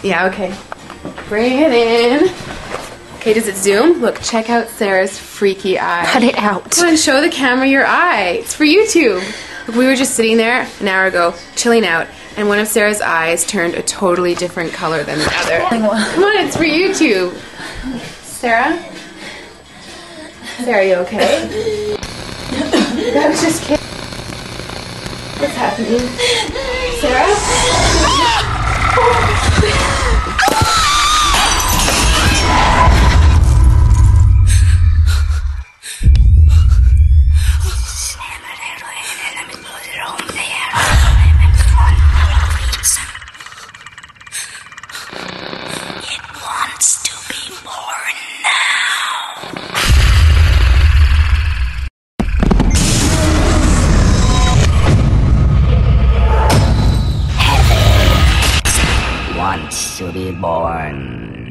Yeah, okay. Bring it in. Okay, does it zoom? Look, check out Sarah's freaky eye. Cut it out. Come on, show the camera your eye. It's for YouTube. Look, we were just sitting there an hour ago, chilling out, and one of Sarah's eyes turned a totally different color than the other. Come on, it's for YouTube. Sarah? Sarah, are you okay? That was just kidding. What's happening? Sarah? Wants to be born